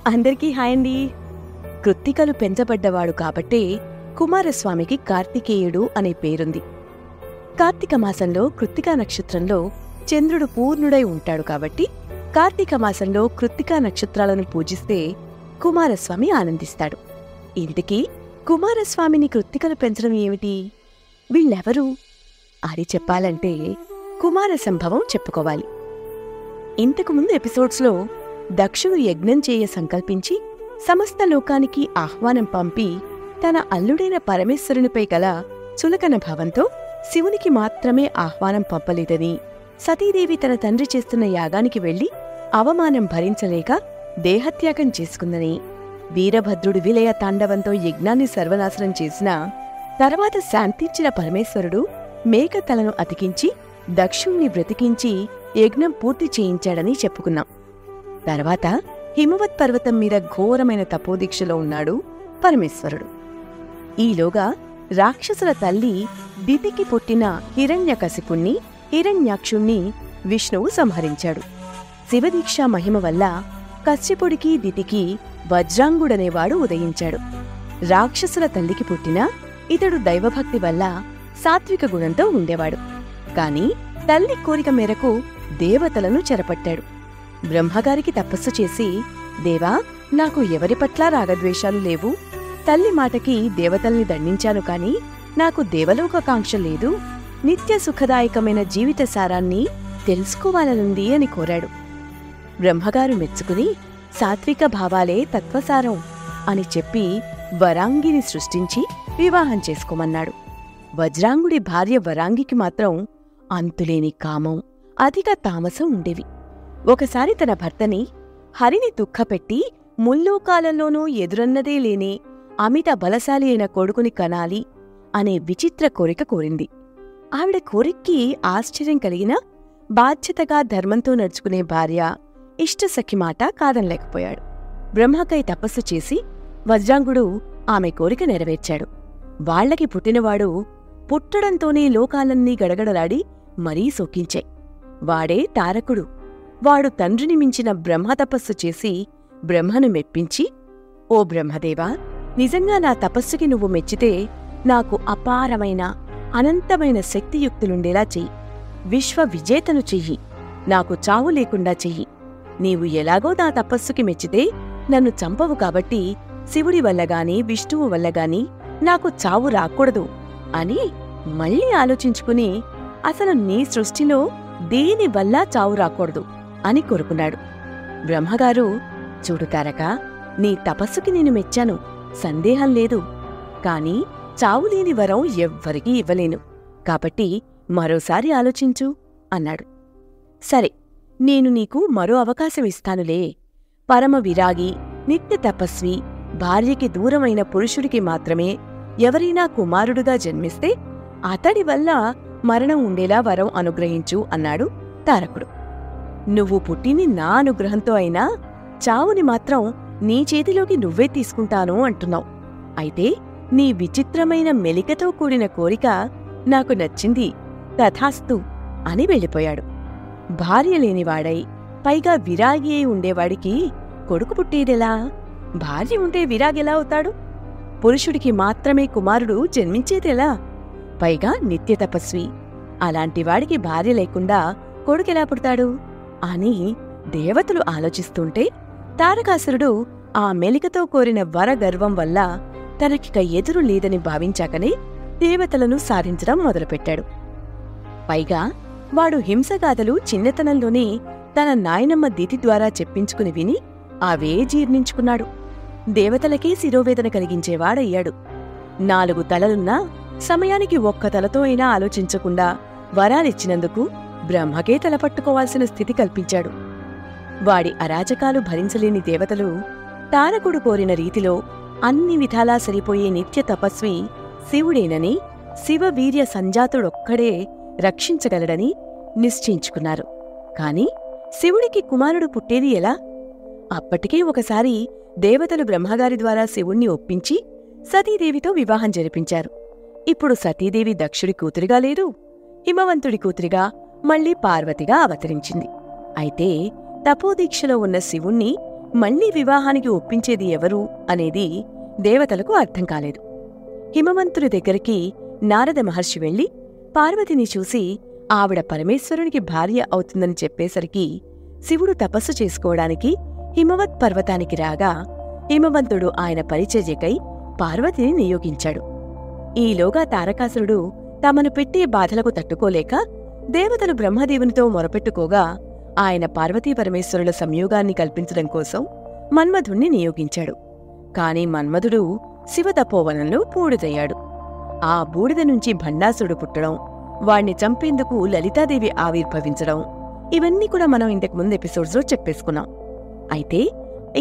అందరికీ హాయ్ అండి. కృత్తికలు పెంచబడ్డవాడు కాబట్టే కుమారస్వామికి కార్తికేయుడు అనే పేరుంది. కార్తీక మాసంలో కృత్తికా నక్షత్రంలో చంద్రుడు పూర్ణుడై ఉంటాడు కాబట్టి కార్తీక మాసంలో కృత్తికా నక్షత్రాలను పూజిస్తే కుమారస్వామి ఆనందిస్తాడు. ఇంతకీ కుమారస్వామిని కృత్తికలు పెంచడం ఏమిటి? వీళ్ళెవరు అని చెప్పాలంటే కుమార సంభవం చెప్పుకోవాలి. ఇంతకుముందు ఎపిసోడ్స్లో దక్షుడు యజ్ఞం చేయ సంకల్పించి సమస్త లోకానికి ఆహ్వానం పంపి తన అల్లుడైన పరమేశ్వరునిపై గల చులకన భావంతో శివునికి మాత్రమే ఆహ్వానం పంపలేదని, సతీదేవి తన తండ్రి చేస్తున్న యాగానికి వెళ్లి అవమానం భరించలేక దేహత్యాగం చేసుకుందని, వీరభద్రుడి విలయ తాండవంతో యజ్ఞాన్ని సర్వనాశనం చేసిన తర్వాత శాంతించిన పరమేశ్వరుడు మేక తలను అతికించి దక్షుణ్ణి బ్రతికించి యజ్ఞం పూర్తి చేయించాడని చెప్పుకున్నాం. తర్వాత హిమవత్ పర్వతం మీద ఘోరమైన తపోదీక్షలో ఉన్నాడు పరమేశ్వరుడు. ఈలోగా రాక్షసుల తల్లి దితికి పుట్టిన హిరణ్యకశిపుణ్ణి, హిరణ్యాక్షుణ్ణి విష్ణువు సంహరించాడు. శివదీక్ష మహిమ వల్ల కశ్యపుడికి దితికి వజ్రాంగుడనేవాడు ఉదయించాడు. రాక్షసుల తల్లికి పుట్టిన ఇతడు దైవభక్తి వల్ల సాత్విక గుణంతో ఉండేవాడు. కాని తల్లి కోరిక మేరకు దేవతలను చెరపట్టాడు. బ్రహ్మగారికి తపస్సు చేసి, దేవా, నాకు ఎవరి పట్ల రాగద్వేషాలు లేవు, తల్లి మాటకి దేవతల్ని దండించాను కాని నాకు దేవలోకాంక్ష లేదు, నిత్య సుఖదాయకమైన జీవిత సారాన్ని తెలుసుకోవాలనుంది అని కోరాడు. బ్రహ్మగారు మెచ్చుకుని సాత్విక భావాలే తత్వసారం అని చెప్పి వరాంగిని సృష్టించి వివాహం చేసుకోమన్నాడు. వజ్రాంగుడి భార్య వరాంగికి మాత్రం అంతులేని కామం, అధిక తామసం ఉండేవి. ఒకసారి తన భర్తని హరిని దుఃఖపెట్టి ముల్లోకాలలోనూ ఎదురన్నదే లేని అమిత బలశాలి అయిన కొడుకుని కనాలి అనే విచిత్ర కోరిక కోరింది. ఆవిడ కోరిక్కి ఆశ్చర్యం కలిగినా బాధ్యతగా ధర్మంతో నడుచుకునే భార్య ఇష్టసఖి మాట కాదనలేకపోయాడు. బ్రహ్మకై తపస్సు చేసి వజ్రాంగుడు ఆమె కోరిక నెరవేర్చాడు. వాళ్లకి పుట్టినవాడు పుట్టడంతోనే లోకాలన్నీ గడగడలాడి మరీ సోకించాయి. వాడే తారకుడు. వాడు తండ్రిని మించిన బ్రహ్మ తపస్సు చేసి బ్రహ్మను మెప్పించి, ఓ బ్రహ్మదేవా, నిజంగా నా తపస్సుకి నువ్వు మెచ్చితే నాకు అపారమైన అనంతమైన శక్తియుక్తులుండేలా చెయ్యి, విశ్వ విజేతను చెయ్యి, నాకు చావు లేకుండా చెయ్యి. నీవు ఎలాగో నా తపస్సుకి మెచ్చితే నన్ను చంపవు కాబట్టి శివుడి వల్లగాని విష్ణువు వల్లగాని నాకు చావు రాకూడదు అని మళ్ళీ ఆలోచించుకుని, అసలు నీ సృష్టిలో దేనివల్ల చావు రాకూడదు అని కోరుకున్నాడు. బ్రహ్మగారు, చూడు తారక, నీ తపస్సుకి నేను మెచ్చాను, సందేహం లేదు. కాని చావులేని వరం ఎవ్వరికీ ఇవ్వలేను, కాబట్టి మరోసారి ఆలోచించు అన్నాడు. సరే, నేను నీకు మరో అవకాశం ఇస్తానులే. పరమ విరాగి, నిత్య తపస్వి, భార్యకి దూరమైన పురుషుడికి మాత్రమే ఎవరైనా కుమారుడుగా జన్మిస్తే అతడి వల్ల మరణం ఉండేలా వరం అనుగ్రహించు అన్నాడు తారకుడు. నువ్వు పుట్టిని నా అనుగ్రహంతో అయినా చావుని మాత్రం నీ చేతిలోకి నువ్వే తీసుకుంటాను అంటున్నావు. అయితే నీ విచిత్రమైన మెలికతో కూడిన కోరిక నాకు నచ్చింది, తథాస్తు అని వెళ్ళిపోయాడు. భార్య లేనివాడై పైగా విరాగి అయి ఉండేవాడికి కొడుకు పుట్టేదెలా? భార్య ఉంటే విరాగెలా అవుతాడు? పురుషుడికి మాత్రమే కుమారుడు జన్మించేదెలా? పైగా నిత్య తపస్వి, అలాంటివాడికి భార్య లేకుండా కొడుకెలా పుడతాడు అని దేవతలు ఆలోచిస్తుంటే తారకాసురుడు ఆ మెలికతో కోరిన వరగర్వం వల్ల తనకిక ఎదురు లేదని భావించాకనే దేవతలను సాధించడం మొదలుపెట్టాడు. పైగా వాడు హింసగాథలు చిన్నతనంలోనే తన నాయనమ్మ దితి ద్వారా చెప్పించుకుని విని అవే జీర్ణించుకున్నాడు. దేవతలకే శిరోవేదన కలిగించేవాడయ్యాడు. 4 తలలున్నా సమయానికి ఒక్క తలతో అయినా ఆలోచించకుండా వరాలిచ్చినందుకు బ్రహ్మకే తలపట్టుకోవాల్సిన స్థితి కల్పించాడు. వాడి అరాచకాలు భరించలేని దేవతలు తారకుడు కోరిన రీతిలో అన్ని విధాలా సరిపోయే నిత్య తపస్వి శివుడేనని, శివవీర్య సంజాతుడొక్కడే రక్షించగలడని నిశ్చయించుకున్నారు. కాని శివుడికి కుమారుడు పుట్టేది ఎలా? అప్పటికే ఒకసారి దేవతలు బ్రహ్మగారి ద్వారా శివుణ్ణి ఒప్పించి సతీదేవితో వివాహం జరిపించారు. ఇప్పుడు సతీదేవి దక్షుడి కూతురిగా లేదు, హిమవంతుడి కూతురిగా మళ్లీ పార్వతిగా అవతరించింది. అయితే తపోదీక్షలో ఉన్న శివుణ్ణి మళ్లీ వివాహానికి ఒప్పించేది ఎవరు అనేది దేవతలకు అర్థం కాలేదు. హిమవంతుడి దగ్గరికి నారద మహర్షి వెళ్లి పార్వతిని చూసి ఆవిడ పరమేశ్వరునికి భార్య అవుతుందని చెప్పేసరికి శివుడు తపస్సు చేసుకోవడానికి హిమవత్ పర్వతానికి రాగా హిమవంతుడు ఆయన పరిచర్యకై పార్వతిని నియోగించాడు. ఈలోగా తారకాసురుడు తమను పెట్టే బాధలకు తట్టుకోలేక దేవతలు బ్రహ్మదేవునితో మొరపెట్టుకోగా ఆయన పార్వతీపరమేశ్వరుల సంయోగాన్ని కల్పించడం కోసం మన్మధుణ్ణి నియోగించాడు. కాని మన్మధుడు శివతపోవనంలో బూడిదయ్యాడు. ఆ బూడిద నుంచి భండాసురుడు పుట్టడం, వాణ్ణి చంపేందుకు లలితాదేవి ఆవిర్భవించడం ఇవన్నీ కూడా మనం ఇంతకుముందు ఎపిసోడ్స్లో చెప్పేసుకున్నాం. అయితే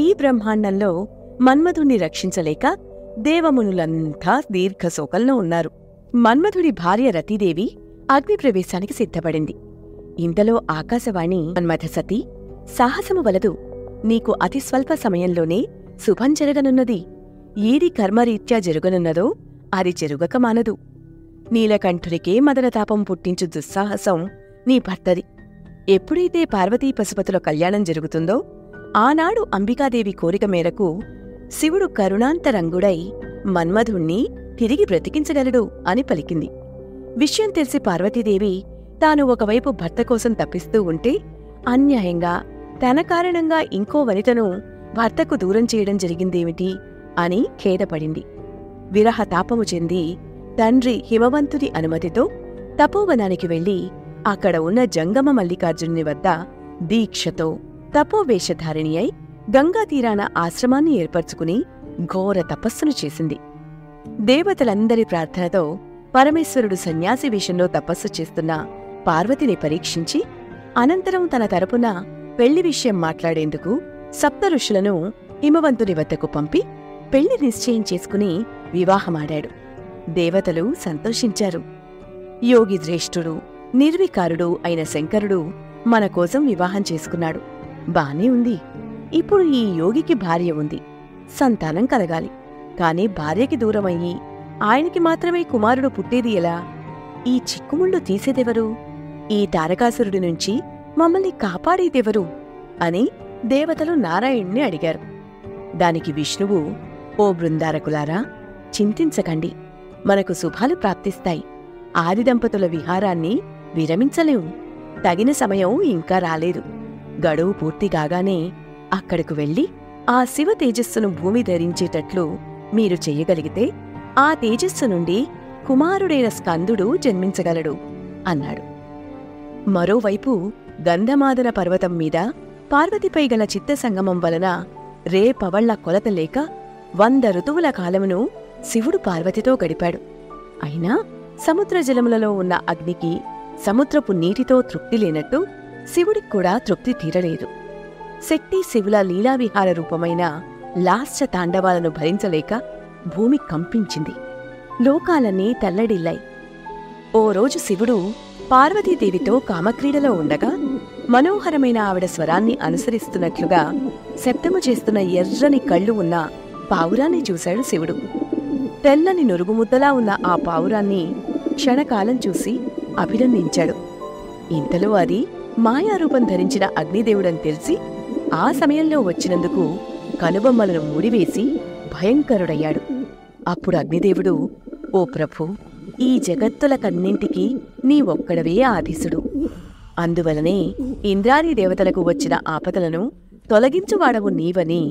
ఈ బ్రహ్మాండంలో మన్మధుణ్ణి రక్షించలేక దేవమునులంతా దీర్ఘశోకంలో ఉన్నారు. మన్మధుడి భార్య రతీదేవి అగ్నిప్రవేశానికి సిద్ధపడింది. ఇంతలో ఆకాశవాణి, మన్మథసతీ, సాహసము వలదు. నీకు అతి స్వల్ప సమయంలోనే శుభం జరగనున్నది. ఏది కర్మరీత్యా జరగనున్నదో అది జరుగక మానదు. నీలకంఠుడికే మదనతాపం పుట్టించు దుస్సాహసం నీ భర్తది. ఎప్పుడైతే పార్వతీ పశుపతుల కళ్యాణం జరుగుతుందో ఆనాడు అంబికాదేవి కోరిక మేరకు శివుడు కరుణాంతరంగుడై మన్మధుణ్ణి తిరిగి బ్రతికించగలడు అని పలికింది. విషయం తెలిసి పార్వతీదేవి తాను ఒకవైపు భర్త కోసం తప్పిస్తూ ఉంటే అన్యాయంగా తన కారణంగా ఇంకో వనితను భర్తకు దూరం చేయడం జరిగిందేమిటి అని ఖేదపడింది. విరహతాపము చెంది తండ్రి హిమవంతుడి అనుమతితో తపోవనానికి వెళ్లి అక్కడ ఉన్న జంగమ మల్లికార్జునుని వద్ద దీక్షతో తపోవేషధారిణి అయి గంగాతీరాన ఆశ్రమాన్ని ఏర్పరచుకుని ఘోర తపస్సును చేసింది. దేవతలందరి ప్రార్థనతో పరమేశ్వరుడు సన్యాసి వేషంలో తపస్సు చేస్తున్న పార్వతిని పరీక్షించి అనంతరం తన తరపున పెళ్లి విషయం మాట్లాడేందుకు సప్త ఋషులను హిమవంతుని వద్దకు పంపి పెళ్లి నిశ్చయం చేసుకుని వివాహమాడాడు. దేవతలు సంతోషించారు. యోగి శ్రేష్ఠుడు, నిర్వికారుడు అయిన శంకరుడు మన కోసం వివాహం చేసుకున్నాడు. బానే ఉంది. ఇప్పుడు ఈ యోగికి భార్య ఉంది, సంతానం కలగాలి. కాని భార్యకి దూరమయ్యి ఆయనకి మాత్రమే కుమారుడు పుట్టేది ఎలా? ఈ చిక్కుముళ్ళు తీసేదెవరు? ఈ తారకాసురుడి నుంచి మమ్మల్ని కాపాడేదెవరు అని దేవతలు నారాయణ్ణి అడిగారు. దానికి విష్ణువు, ఓ బృందారకులారా, చింతించకండి, మనకు శుభాలు ప్రాప్తిస్తాయి. ఆదిదంపతుల విహారాన్ని విరమించలేము. తగిన సమయం ఇంకా రాలేదు. గడువు పూర్తి కాగానే అక్కడకు వెళ్ళి ఆ శివ తేజస్సును భూమి ధరించేటట్లు మీరు చెయ్యగలిగితే ఆ తేజస్సు నుండి కుమారుడైన స్కందుడు జన్మించగలడు అన్నాడు. మరోవైపు గంధమాదన పర్వతం మీద పార్వతిపై గల చిత్తసంగమం వలన రేపవళ్ల కొలత లేక 100 ఋతువుల కాలమును శివుడు పార్వతితో గడిపాడు. అయినా సముద్ర జలములలో ఉన్న అగ్నికి సముద్రపు నీటితో తృప్తి లేనట్టు శివుడికి కూడా తృప్తి తీరలేదు. శక్తి శివుల లీలావిహార రూపమైన లాస్య తాండవాలను భరించలేక భూమి కంపించింది. లోకాలన్నీ తల్లడిల్లాయి. ఓ రోజు శివుడు పార్వతీదేవితో కామక్రీడలో ఉండగా మనోహరమైన ఆవిడ స్వరాన్ని అనుసరిస్తున్నట్లుగా శబ్దము చేస్తున్న ఎర్రని కళ్ళు ఉన్న పావురాన్ని చూశాడు శివుడు. తెల్లని నురుగుముద్దలా ఉన్న ఆ పావురాన్ని క్షణకాలం చూసి అభినందించాడు. ఇంతలో అది మాయారూపం ధరించిన అగ్నిదేవుడని తెలిసి ఆ సమయంలో వచ్చినందుకు కనుబొమ్మలను ముడివేసి భయంకరుడయ్యాడు. అప్పుడు అగ్నిదేవుడు, ఓ ప్రభూ, ఈ జగత్తులకన్నింటికీ నీ ఒక్కడవే ఆధీసుడు. అందువలనే ఇంద్రాది దేవతలకు వచ్చిన ఆపదలను తొలగించువాడవు నీవని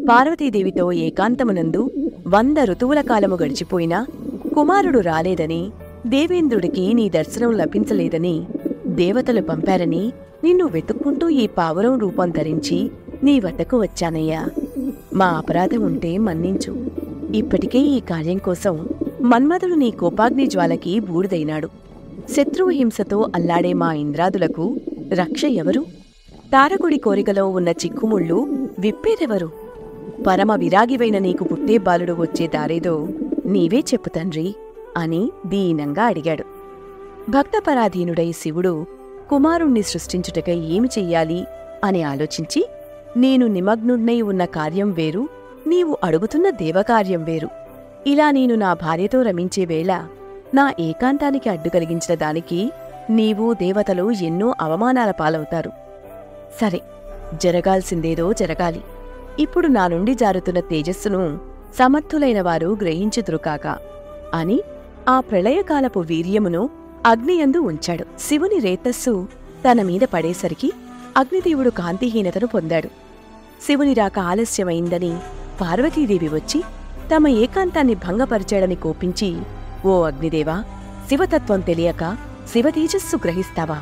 పార్వతీదేవితో ఏకాంతమునందు 100 ఋతువుల కాలము గడిచిపోయినా కుమారుడు రాలేదని, దేవేంద్రుడికి నీ దర్శనం లభించలేదని దేవతలు పంపారని నిన్ను వెతుక్కుంటూ ఈ పావురం రూపం ధరించి నీ వద్దకు వచ్చానయ్యా. మా అపరాధం ఉంటే మన్నించు. ఇప్పటికే ఈ కార్యం కోసం మన్మధుడు నీ కోపాగ్ని జ్వాలకి బూడిదైనాడు. శత్రువు హింసతో అల్లాడే మా ఇంద్రాదులకు రక్ష ఎవరు? తారకుడి కోరికలో ఉన్న చిక్కుముళ్ళు విప్పేదెవరు? పరమ విరాగివైన నీకు పుట్టే బాలుడు వచ్చే దారేదో నీవే చెప్పు తండ్రి అని దీనంగా అడిగాడు. భక్తపరాధీనుడై శివుడు కుమారుణ్ణి సృష్టించుటకై ఏమి చెయ్యాలి అని ఆలోచించి, నేను నిమగ్నున్నై ఉన్న కార్యం వేరు, నీవు అడుగుతున్న దేవకార్యం వేరు. ఇలా నేను నా భార్యతో రమించే వేళ నా ఏకాంతానికి అడ్డు కలిగించిన దానికి నీవు దేవతలు ఎన్నో అవమానాల పాలవుతారు. సరే, జరగాల్సిందేదో జరగాలి. ఇప్పుడు నా నుండి జారుతున్న తేజస్సును సమర్థులైన వారు గ్రహించుదురుకాక అని ఆ ప్రళయకాలపు వీర్యమును అగ్నియందు ఉంచాడు. శివుని రేతస్సు తన మీద పడేసరికి అగ్నిదేవుడు కాంతిహీనతను పొందాడు. శివుని రాక ఆలస్యమైందని పార్వతీదేవి వచ్చి తమ ఏకాంతాన్ని భంగపరిచాడని కోపించి, ఓ అగ్నిదేవా, శివతత్వం తెలియక శివతేజస్సు గ్రహిస్తావా?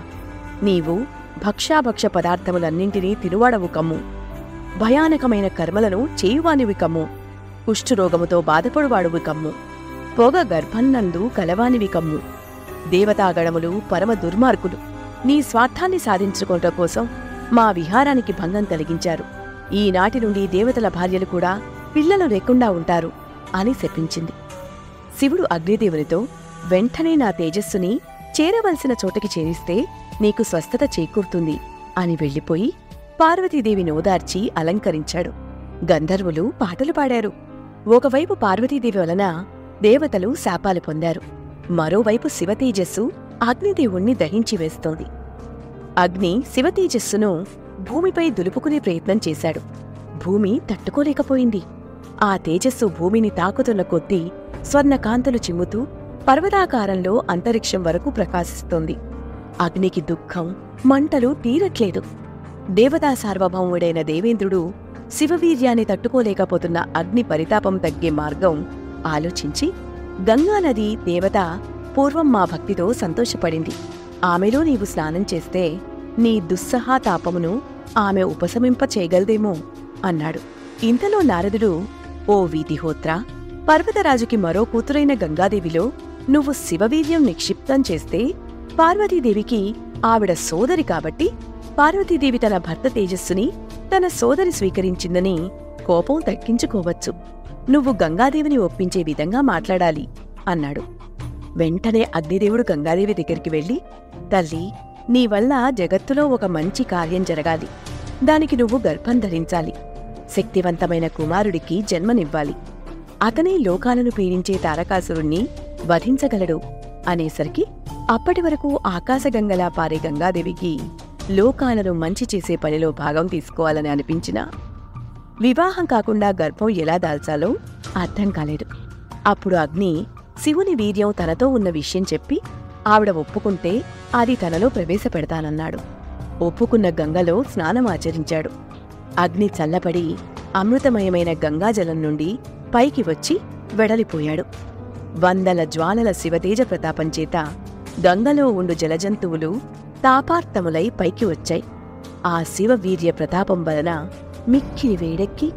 నీవు భక్షాభక్ష పదార్థములన్నింటినీ తినువాడవు కమ్ము, భయానకమైన కర్మలను చేయువానివి కమ్ము, కుష్ఠరోగముతో బాధపడువాడువి కమ్ము, పొగ గర్భన్నందు కలవానివి కమ్ము. దేవతాగణములు పరమ దుర్మార్గులు నీ స్వార్థాన్ని సాధించుకోవటం కోసం మా విహారానికి భంగం కలిగించారు. ఈనాటి నుండి దేవతల భార్యలు కూడా పిల్లలు లేకుండా ఉంటారు అని శపించింది. శివుడు అగ్నిదేవునితో, వెంటనే నా తేజస్సుని చేరవలసిన చోటకి చేరిస్తే నీకు స్వస్థత చేకూరుతుంది అని వెళ్ళిపోయి పార్వతీదేవిని ఓదార్చి అలంకరించాడు. గంధర్వులు పాటలు పాడారు. ఒకవైపు పార్వతీదేవి వలన దేవతలు శాపాలు పొందారు. మరోవైపు శివతేజస్సు అగ్నిదేవుణ్ణి దహించి వేస్తోంది. అగ్ని శివతేజస్సును భూమిపై దులుపుకునే ప్రయత్నం చేశాడు. భూమి తట్టుకోలేకపోయింది. ఆ తేజస్సు భూమిని తాకుతున్న కొద్దీ స్వర్ణకాంతులు చిమ్ముతూ పర్వతాకారంలో అంతరిక్షం వరకు ప్రకాశిస్తోంది. అగ్నికి దుఃఖం, మంటలు తీరట్లేదు. దేవతా సార్వభౌముడైన దేవేంద్రుడు శివవీర్యాన్ని తట్టుకోలేకపోతున్న అగ్ని పరితాపం తగ్గే మార్గం ఆలోచించి, గంగానది దేవత పూర్వం మా భక్తితో సంతోషపడింది. ఆమెలో నీవు స్నానం చేస్తే నీ దుస్సహా తాపమును ఆమె ఉపశమింప చేయగలదేమో అన్నాడు. ఇంతలో నారదుడు, ఓ వీతిహోత్ర, పర్వతరాజుకి మరో కూతురైన గంగాదేవిలో నువ్వు శివవీర్యం నిక్షిప్తం చేస్తే పార్వతీదేవికి ఆవిడ సోదరి కాబట్టి పార్వతీదేవి తన భర్త తేజస్సుని తన సోదరి స్వీకరించిందని కోపం తగ్గించుకోవచ్చు. నువ్వు గంగాదేవిని ఒప్పించే విధంగా మాట్లాడాలి అన్నాడు. వెంటనే అగ్నిదేవుడు గంగాదేవి దగ్గరికి వెళ్ళి, తల్లి, నీ వల్ల జగత్తులో ఒక మంచి కార్యం జరగాలి. దానికి నువ్వు గర్భం ధరించాలి. శక్తివంతమైన కుమారుడికి జన్మనివ్వాలి. అతనే లోకాలను పీడించే తారకాసురుణ్ణి వధించగలడు అనేసరికి అప్పటి వరకు ఆకాశగంగలా పారే గంగాదేవికి లోకాలను మంచి చేసే పనిలో భాగం తీసుకోవాలని అనిపించినా వివాహం కాకుండా గర్భం ఎలా దాల్చాలో అర్థం కాలేదు. అప్పుడు అగ్ని శివుని వీర్యం తనతో ఉన్న విషయం చెప్పి ఆవిడ ఒప్పుకుంటే అది తనలో ప్రవేశపెడతానన్నాడు. ఒప్పుకున్న గంగలో స్నానమాచరించాడు. అగ్ని చల్లబడి అమృతమయమైన గంగాజలం నుండి పైకి వచ్చి వెడలిపోయాడు. వందల జ్వాలల శివతేజ ప్రతాపంచేత గంగలో ఉండు జలజంతువులు తాపార్తములై పైకి వచ్చాయి. ఆ శివవీర్య ప్రతాపం వలన మిక్కిలి వేడెక్కి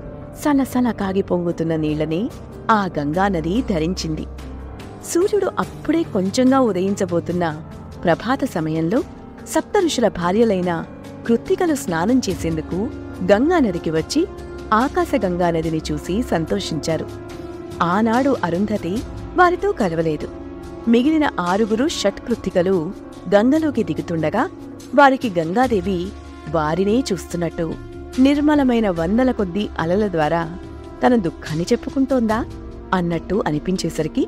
సలసల కాగి పొంగుతున్న నీళ్లని ఆ గంగానది ధరించింది. సూర్యుడు అప్పుడే కొంచెంగా ఉదయించబోతున్న ప్రభాత సమయంలో సప్తఋషుల భార్యలైన కృత్తికలు స్నానం చేసేందుకు గంగానదికి వచ్చి ఆకాశగంగానదిని చూసి సంతోషించారు. ఆనాడు అరుంధతి వారితో కలవలేదు. మిగిలిన 6 షట్కృత్తికలు గంగలోకి దిగుతుండగా వారికి గంగాదేవి వారినే చూస్తున్నట్టు నిర్మలమైన వందల కొద్దీ అలల ద్వారా తన దుఃఖాన్ని చెప్పుకుంటోందా అన్నట్టు అనిపించేసరికి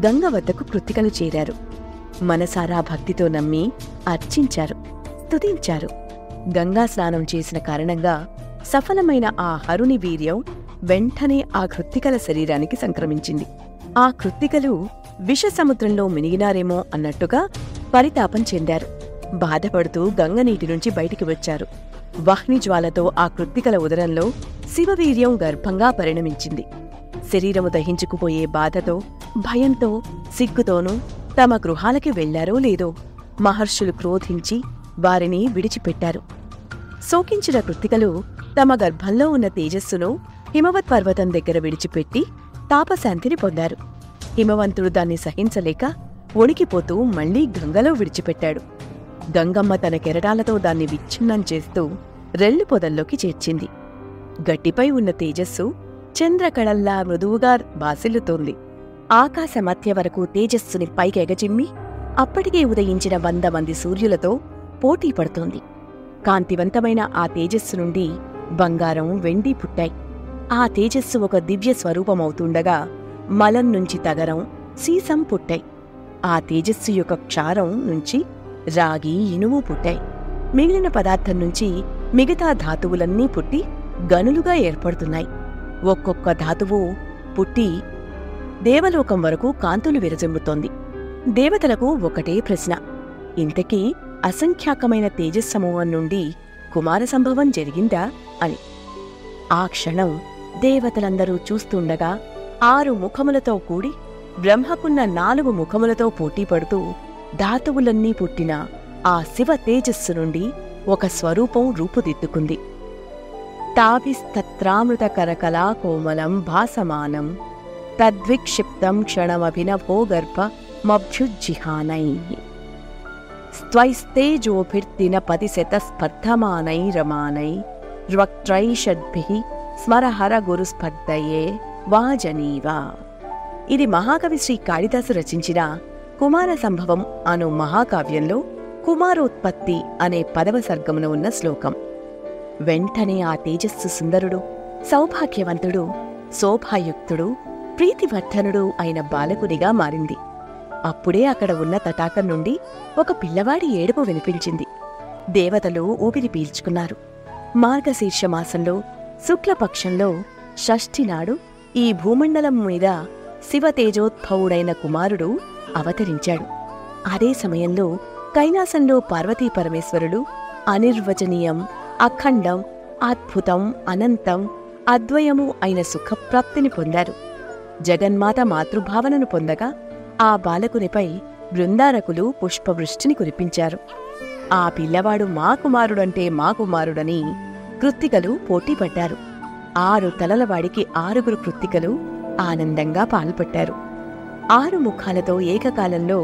గంగ వద్దకు కృత్తికలు చేరారు. మనసారా భక్తితో నమ్మి అర్చించారు, స్తుతించారు. గంగా స్నానం చేసిన కారణంగా సఫలమైన ఆ హరుని వీర్యం వెంటనే ఆ కృత్తికల శరీరానికి సంక్రమించింది. ఆ కృత్తికలు విషసముద్రంలో మునిగినారేమో అన్నట్టుగా పరితాపం చెందారు. బాధపడుతూ గంగనీటి నుంచి బయటికి వచ్చారు. వహ్నిజ్వాలతో ఆ కృత్తికల ఉదరంలో శివవీర్యం గర్భంగా పరిణమించింది. శరీరము దహించుకుపోయే బాధతో, భయంతో, సిగ్గుతోనూ తమ గృహాలకి వెళ్లారో లేదో మహర్షులు క్రోధించి వారిని విడిచిపెట్టారు. శోకించిన కృత్తికలు తమ గర్భంలో ఉన్న తేజస్సును హిమవత్ పర్వతం దగ్గర విడిచిపెట్టి తాపశాంతిని పొందారు. హిమవంతుడు దాన్ని సహించలేక వణికిపోతూ మళ్లీ గంగలో విడిచిపెట్టాడు. గంగమ్మ తన కెరటాలతో దాన్ని విచ్ఛిన్నం చేస్తూ రెల్లు పొదల్లోకి చేర్చింది. గట్టిపై ఉన్న తేజస్సు చంద్రకళల్లా మృదువుగా బాసిల్లుతోంది. ఆకాశ మధ్య వరకు తేజస్సుని పైకెగచిమ్మి అప్పటికే ఉదయించిన 100 మంది సూర్యులతో పోటీ పడుతోంది. కాంతివంతమైన ఆ తేజస్సు నుండి బంగారం, వెండి పుట్టాయి. ఆ తేజస్సు ఒక దివ్య స్వరూపమవుతుండగా మలం నుంచి తగరం, సీసం పుట్టాయి. ఆ తేజస్సు యొక్క క్షారం నుంచి రాగి, ఇనుము పుట్టాయి. మిగిలిన పదార్థం నుంచి మిగతా ధాతువులన్నీ పుట్టి గనులుగా ఏర్పడుతున్నాయి. ఒక్కొక్క ధాతువు పుట్టి దేవలోకం వరకు కాంతులు విరజిమ్ముతోంది. దేవతలకు ఒకటే ప్రశ్న, ఇంతకీ అసంఖ్యాకమైన తేజస్సమూహం నుండి కుమార సంభవం జరిగిందా అని. ఆ క్షణం దేవతలందరూ చూస్తుండగా 6 ముఖములతో కూడి బ్రహ్మకున్న 4 ముఖములతో పోటీపడుతూ ధాతువులన్నీ పుట్టిన ఆ శివ తేజస్సు నుండి ఒక స్వరూపం రూపుదిద్దుకుంది. తాభిస్తత్రామృత కరకలా కోమలం భాసమానం తద్విక్షిప్తం క్షణమభినభోగర్భ మభ్యుజ్జిహానై స్త్వైస్తేజోభిర్దిన పతిశతస్పర్ధమానైరమానై ర్వక్త్రైషద్భిః స్మరహర గురుస్పర్ధయే వాజనీవా. ఇది మహాకవి శ్రీ కాళిదాసు రచించిన కుమార సంభవం అను మహాకావ్యంలో కుమారోత్పత్తి అనే 10వ సర్గమున ఉన్న శ్లోకం. వెంటనే ఆ తేజస్సు సుందరుడు, సౌభాగ్యవంతుడు, శోభాయుక్తుడు, ప్రీతివర్ధనుడు అయిన బాలకునిగా మారింది. అప్పుడే అక్కడ ఉన్న తటాకం నుండి ఒక పిల్లవాడి ఏడుపు వినిపించింది. దేవతలు ఊపిరి పీల్చుకున్నారు. మార్గశీర్షమాసంలో శుక్లపక్షంలో షష్ఠి నాడు ఈ భూమండలం మీద శివతేజోద్భవుడైన కుమారుడు అవతరించాడు. అదే సమయంలో కైలాసంలో పార్వతీ పరమేశ్వరులు అనిర్వచనీయం, అఖండం, అద్భుతం, అనంతం, అద్వయము అయిన సుఖప్రాప్తిని పొందారు. జగన్మాత మాతృభావనను పొందగా ఆ బాలకునిపై బృందారకులు పుష్పవృష్టిని కురిపించారు. ఆ పిల్లవాడు మా కుమారుడంటే మా కుమారుడని కృత్తికలు పోటీపడ్డారు. 6 తలలవాడికి 6 కృత్తికలు ఆనందంగా పాల్పట్టారు. 6 ముఖాలతో ఏకకాలంలో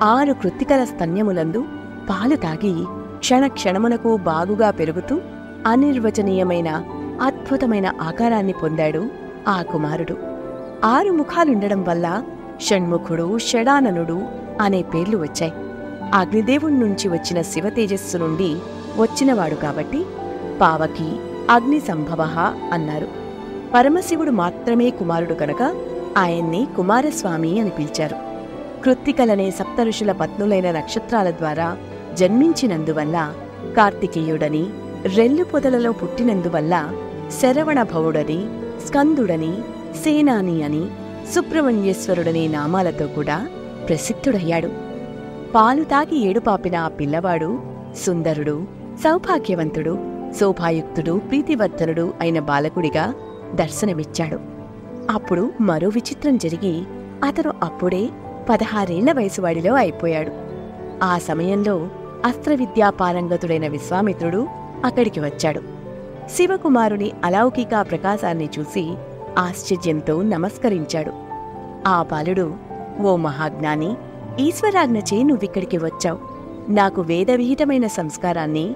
6 కృత్తికల స్తన్యములందు పాలు తాగి క్షణక్షణమునకు బాగుగా పెరుగుతూ అనిర్వచనీయమైన అద్భుతమైన ఆకారాన్ని పొందాడు ఆ కుమారుడు. 6 ముఖాలుండడం వల్ల షణ్ముఖుడు, షడాననుడు అనే పేర్లు వచ్చాయి. అగ్నిదేవుడి నుంచి వచ్చిన శివతేజస్సు నుండి వచ్చినవాడు కాబట్టి పావకి, అగ్ని సంభవః అన్నారు. పరమశివుడు మాత్రమే కుమారుడు కనుక ఆయన్ని కుమారస్వామి అని పిలిచారు. కృత్తికలనే సప్తఋషుల పత్నులైన నక్షత్రాల ద్వారా జన్మించినందువల్ల కార్తికేయుడని, రెల్లు పొదలలో పుట్టినందువల్ల శరవణభవుడని, స్కందుడని, సేనాని అని, సుబ్రహ్మణ్యేశ్వరుడనే నామాలతో కూడా ప్రసిద్ధుడయ్యాడు. పాలు తాగి ఏడుపాపిన ఆ పిల్లవాడు సుందరుడు, సౌభాగ్యవంతుడు, శోభాయుక్తుడు, ప్రీతివర్ధనుడు అయిన బాలకుడిగా దర్శనమిచ్చాడు. అప్పుడు మరో విచిత్రం జరిగి అతను అప్పుడే 16 ఏళ్ల వయసువాడిలో అయిపోయాడు. ఆ సమయంలో అస్త్రవిద్యాపారంగతుడైన విశ్వామిత్రుడు అక్కడికి వచ్చాడు. శివకుమారుని అలౌకిక ప్రకాశాన్ని చూసి ఆశ్చర్యంతో నమస్కరించాడు. ఆ బాలుడు, ఓ మహాజ్ఞాని, ఈశ్వరాజ్ఞచే నువ్విక్కడికి వచ్చావు. నాకు వేదవిహితమైన సంస్కారాన్ని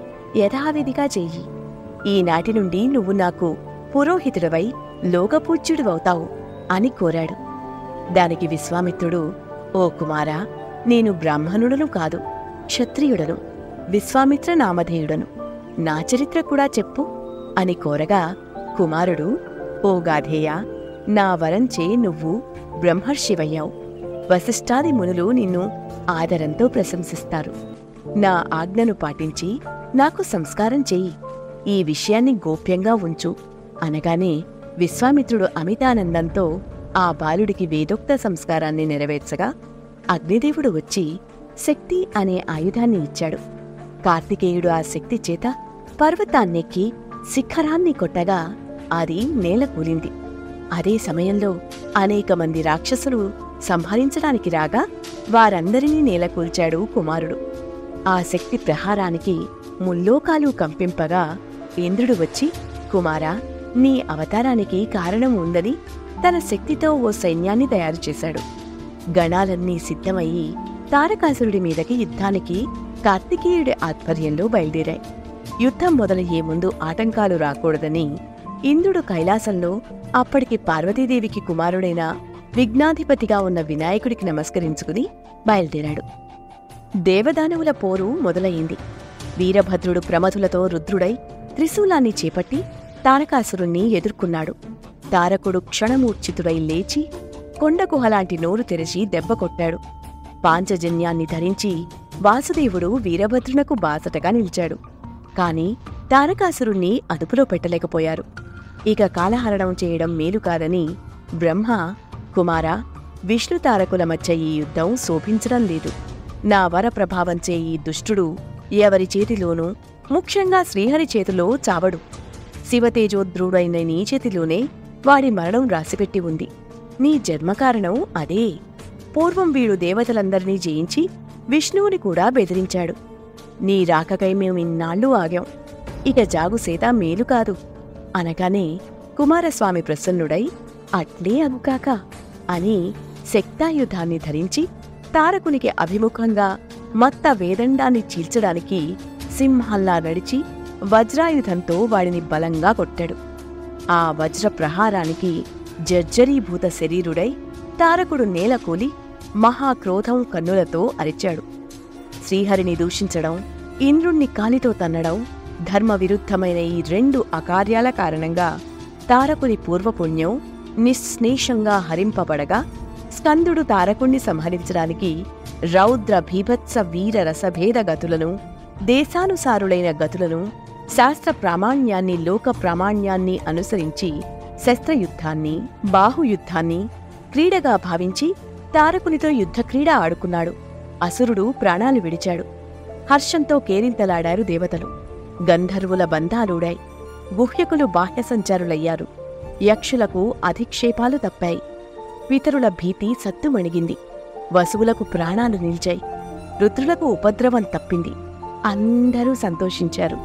యథావిధిగా చెయ్యి. ఈనాటి నుండి నువ్వు నాకు పురోహితుడవై లోకపూజ్యుడివవుతావు అని కోరాడు. దానికి విశ్వామిత్రుడు, ఓ కుమారా, నేను బ్రాహ్మణుడను కాదు, క్షత్రియుడను, విశ్వామిత్ర నామధేయుడను. నా చరిత్ర కూడా చెప్పు అని కోరగా కుమారుడు, ఓ గాధేయ, నా వరంచే నువ్వు బ్రహ్మర్షివయ్యావు. వశిష్ఠాది మునులు నిన్ను ఆదరంతో ప్రశంసిస్తారు. నా ఆజ్ఞను పాటించి నాకు సంస్కారం చెయ్యి. ఈ విషయాన్ని గోప్యంగా ఉంచు అనగానే విశ్వామిత్రుడు అమితానందంతో ఆ బాలుడికి వేదోక్త సంస్కారాన్ని నెరవేర్చగా అగ్నిదేవుడు వచ్చి శక్తి అనే ఆయుధాన్ని ఇచ్చాడు. కార్తికేయుడు ఆ శక్తి చేత పర్వతాన్నెక్కి శిఖరాన్ని కొట్టగా అది నేల కూలింది. అదే సమయంలో అనేక మంది రాక్షసులు సంహరించడానికి రాగా వారందరినీ నేలకూల్చాడు కుమారుడు. ఆ శక్తి ప్రహారానికి ముల్లోకాలు కంపింపగా ఇంద్రుడు వచ్చి, కుమారా, నీ అవతారానికి కారణం ఉందని తన శక్తితో ఓ సైన్యాన్ని తయారుచేశాడు. గణాలన్నీ సిద్ధమయ్యి తారకాసురుడి మీదకి యుద్ధానికి కార్తికేయుడి ఆధ్వర్యంలో బయలుదేరాయి. యుద్ధం మొదలయ్యే ముందు ఆటంకాలు రాకూడదని ఇంద్రుడు కైలాసంలో అప్పటికి పార్వతీదేవికి కుమారుడైన విఘ్నాధిపతిగా ఉన్న వినాయకుడికి నమస్కరించుకుని బయలుదేరాడు. దేవదానవుల పోరు మొదలయింది. వీరభద్రుడు ప్రమథులతో రుద్రుడై త్రిశూలాన్ని చేపట్టి తారకాసురుణ్ణి ఎదుర్కొన్నాడు. తారకుడు క్షణమూర్ఛితుడై లేచి కొండగుహలాంటి నోరు తెరచి దెబ్బ కొట్టాడు. పాంచజన్యాన్ని ధరించి వాసుదేవుడు వీరభద్రునకు బాసటగా నిలిచాడు. కాని తారకాసురుణ్ణి అదుపులో పెట్టలేకపోయారు. ఇక కాలహరణం చేయడం మేలు కాదని బ్రహ్మ, కుమారా, విష్ణుతారకుల మధ్య ఈ యుద్ధం శోభించడం లేదు. నా వర ప్రభావంచే ఈ దుష్టుడు ఎవరి చేతిలోనూ, ముఖ్యంగా శ్రీహరి చేతిలో చావడు. శివతేజోద్రుడైన నీ చేతిలోనే వాడి మరణం రాసిపెట్టి ఉంది. నీ జన్మకారణం అదే. పూర్వం వీడు దేవతలందర్నీ జయించి విష్ణువుని కూడా బెదిరించాడు. నీ రాకకై మేమిన్నాళ్ళు ఆగాం. ఇక జాగు సీత మేలు కాదు అనగానే కుమారస్వామి ప్రసన్నుడై అట్లే అగుకాక అని శక్తాయుధాన్ని ధరించి తారకునికి అభిముఖంగా మత్త వేదండాన్ని చీల్చడానికి సింహంలా నడిచి వజ్రాయుధంతో వాడిని బలంగా కొట్టాడు. ఆ వజ్ర ప్రహారానికి జర్జరీభూత శరీరుడై తారకుడు నేలకూలి మహాక్రోధం కన్నులతో అరిచాడు. శ్రీహరిని దూషించడం, ఇంద్రుణ్ణి కాలితో తన్నడం, ధర్మవిరుద్ధమైన ఈ 2 అకార్యాల కారణంగా తారకుని పూర్వపుణ్యం నిశ్శేషంగా హరింపబడగా స్కందుడు తారకుణ్ణి సంహరించడానికి రౌద్ర భీభత్స వీర రసభేద గతులను, దేశానుసారులైన గతులను, శాస్త్ర ప్రామాణ్యాన్ని, లోక ప్రామాణ్యాన్ని అనుసరించి శస్త్రయుద్ధాన్ని, బాహుయుద్ధాన్ని క్రీడగా భావించి తారకునితో యుద్ధక్రీడ ఆడుకున్నాడు. అసురుడు ప్రాణాలు విడిచాడు. హర్షంతో కేరింతలాడారు దేవతలు. గంధర్వుల బంధాలూడాయి. గుహ్యకులు బాహ్య సంచారులయ్యారు. యక్షులకు అధిక్షేపాలు తప్పాయి. పితరుల భీతి సత్తుమణిగింది. వసువులకు ప్రాణాలు నిలిచాయి. రుద్రులకు ఉపద్రవం తప్పింది. అందరూ సంతోషించారు,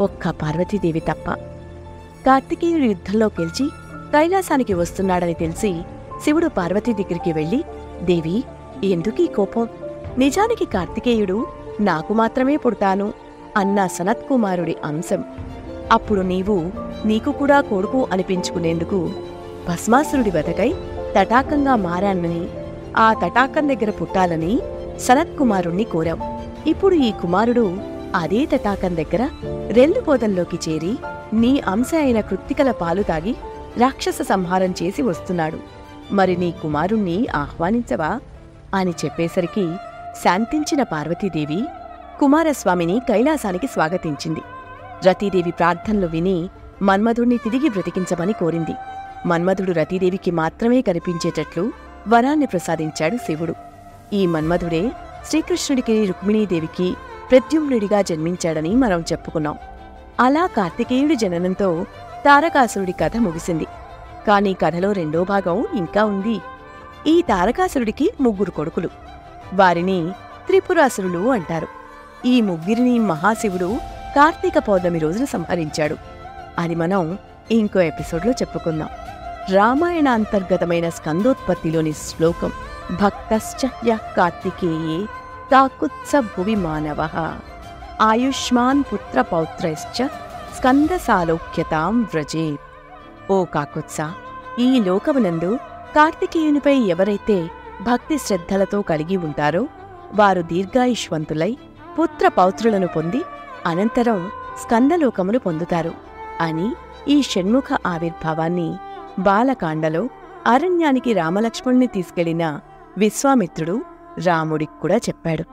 ఒక్క పార్వతీదేవి తప్ప. కార్తికేయుడు యుద్ధంలో గెలిచి కైలాసానికి వస్తున్నాడని తెలిసి శివుడు పార్వతీ దగ్గరికి వెళ్లి, దేవి, ఎందుకీ కోపం? నిజానికి కార్తికేయుడు నాకు మాత్రమే పుడతాను అన్న సనత్కుమారుడి అంశం. అప్పుడు నీకు కూడా కొడుకు అనిపించుకునేందుకు భస్మాసురుడి వెతకై తటాకంగా మారానని, ఆ తటాకం దగ్గర పుట్టాలని సనత్కుమారుణ్ణి కోరావు. ఇప్పుడు ఈ కుమారుడు అదే తటాకం దగ్గర రెల్లుపోదల్లోకి చేరి నీ అంశ అయిన కృత్తికల పాలు తాగి రాక్షస సంహారం చేసి వస్తున్నాడు. మరి నీ కుమారుణ్ణి ఆహ్వానించవా అని చెప్పేసరికి శాంతించిన పార్వతీదేవి కుమారస్వామిని కైలాసానికి స్వాగతించింది. రతీదేవి ప్రార్థనలు విని మన్మధుణ్ణి తిరిగి బ్రతికించమని కోరింది. మన్మధుడు రతీదేవికి మాత్రమే కనిపించేటట్లు వరాన్ని ప్రసాదించాడు శివుడు. ఈ మన్మధుడే శ్రీకృష్ణుడికి, రుక్మిణీదేవికి ప్రద్యుమ్నుడిగా జన్మించాడని మనం చెప్పుకున్నాం. అలా కార్తికేయుడి జననంతో తారకాసురుడి కథ ముగిసింది. కాని కథలో 2వ భాగం ఇంకా ఉంది. ఈ తారకాసురుడికి 3 కొడుకులు. వారిని త్రిపురాసురులు అంటారు. ఈ ముగ్గురిని మహాశివుడు కార్తీక పౌర్ణమి రోజున సంహరించాడు. అది మనం ఇంకో ఎపిసోడ్లో చెప్పుకుందాం. రామాయణాంతర్గతమైన స్కందోత్పత్తిలోని శ్లోకం భక్తశ్చ యః కార్తికేయే తాకుత్స భువి మానవః ఆయుష్మాన్ పుత్రపౌత్రైశ్చ స్కందసాలోక్యతాం వ్రజేత్. ఓ కాకుత్స, ఈ లోకమునందు కార్తికేయునిపై ఎవరైతే భక్తి శ్రద్ధలతో కలిగి ఉంటారో వారు దీర్ఘాయుష్వంతులై పుత్రపౌత్రులను పొంది అనంతరం స్కందలోకమును పొందుతారు అని ఈ షణ్ముఖ ఆవిర్భావాన్ని బాలకాండలో అరణ్యానికి రామలక్ష్మణుని తీసుకెళ్లిన విశ్వామిత్రుడు రాముడికి కూడా చెప్పాడు.